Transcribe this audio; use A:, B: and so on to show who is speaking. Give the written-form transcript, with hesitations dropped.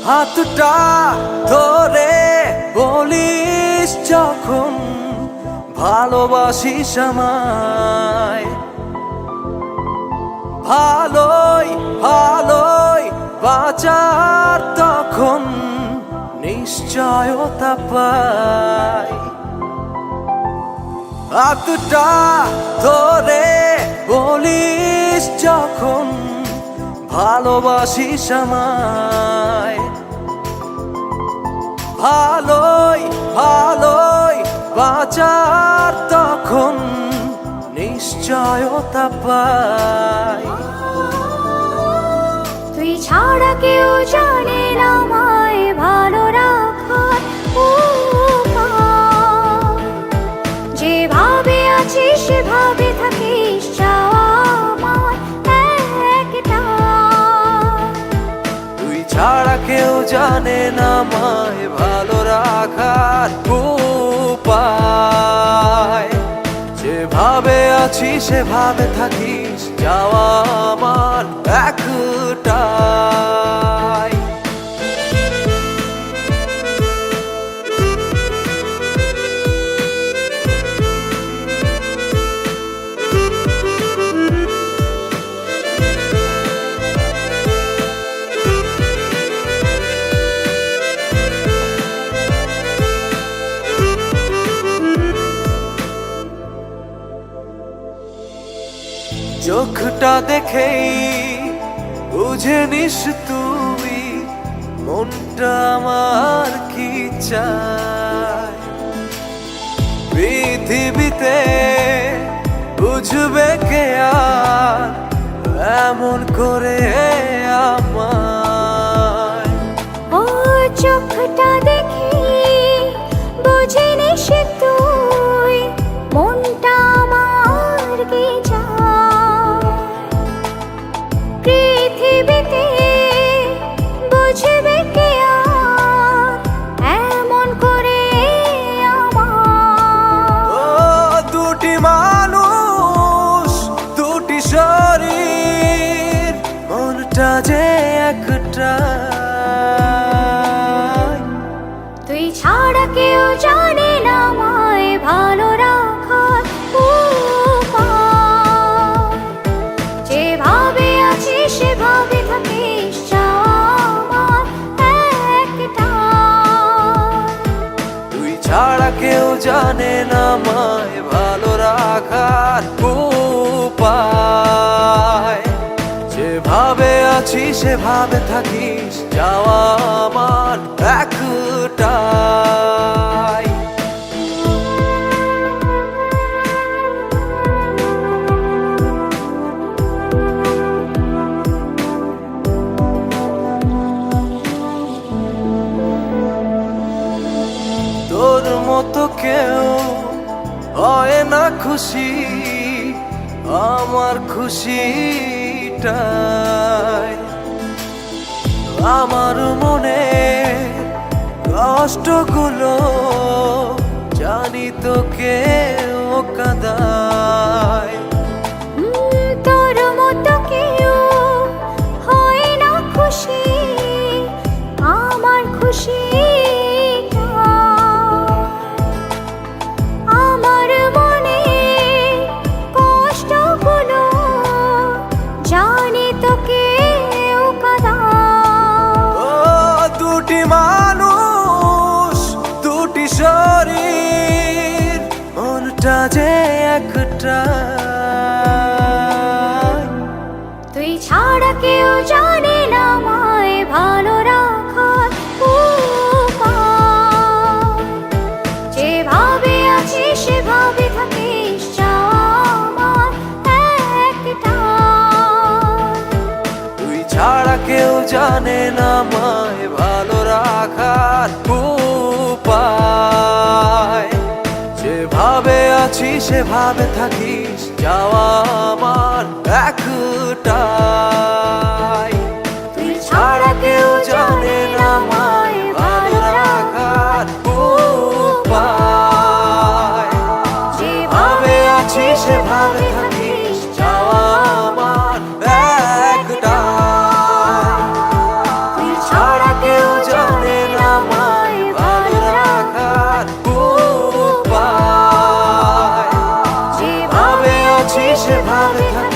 A: হাতটা ধরে বলিস যখন ভালোবাসিস আমায়, ভালোই ভালোই বাঁচার তখন নিশ্চয়তা পাই। হাতটা ধরে বলিস যখন ভালোবাসিস আমায়, ভালোই ভালোই বাঁচার তখন নিশ্চয়তা পাই।
B: তুই ছাড়া কেউ জানে না আমায় ভালো রাখার উপায়, যেভাবে আছিস সেভাবে থাকিস চাওয়া আমার একটাই।
A: তুই ছাড়া কেউ জানে না আমায় ভালো রাখার উপায়, যেভাবে আছি সেভাবে থাকিস যাওয়া আমার একটাই। চোখটা দেখেই বুঝে নিস তুই মনটা আমার কি চায়। পৃথিবীতে বুঝবে কে আর এমন করে আমায়।
B: ও চোখটা দেখেই বুঝে নিস তুই মনটা আমার কি চায়। পৃথিবীতে বুঝবে কে আর এমন করে আমায়।
A: ও দুটি মানুষ দুটি শরীর মনটা যে একটা।
B: তুই ছাড়া কেউ জানে না আমায় ভালো রাখার উপায়, যেভাবে আছিস সেভাবে থাকিস চাওয়া আমার একটাই।
A: তুই ছাড়া কেউ জানে না আমায় ভালো রাখার উপায়, যেভাবে আছি সেভাবে থাকিস যাওয়া আমার একটাই। তোর মতো কেউ হয় না খুশি আমার খুশিটাই। আমার মনে কষ্টগুলো জানি তোকে ও কাঁদায়।
B: তোর মতো কেউ হয় না খুশি আমার খুশি। আমার মনে কষ্টগুলো জানি তোকে ও কাঁদায়।
A: ও দুটি মানুষ দুটি শরীর মনটা যে একটা।
B: তুই ছাড়া কেউ জানে না আমায় ভালো রাখার উপায়, যেভাবে আছিস সেভাবে থাকিস চাওয়া আমার একটাই।
A: কেউ জানে না আমায় ভালো রাখার উপায়। যেভাবে আছি সেভাবে থাকিস, যাওয়া আমার একটাই।
B: তুই ছাড়া কেউ জানে না আমায় ভালো
A: রাখার উপায়। যেভাবে আছি সেভাবে থাকিস, যাওয়া আমার একটাই।
B: তুই ছাড়া কেউ জানে না আমায় ভালো
A: রাখার উপায়। যেভাবে আছি সেভাবে থাকিস।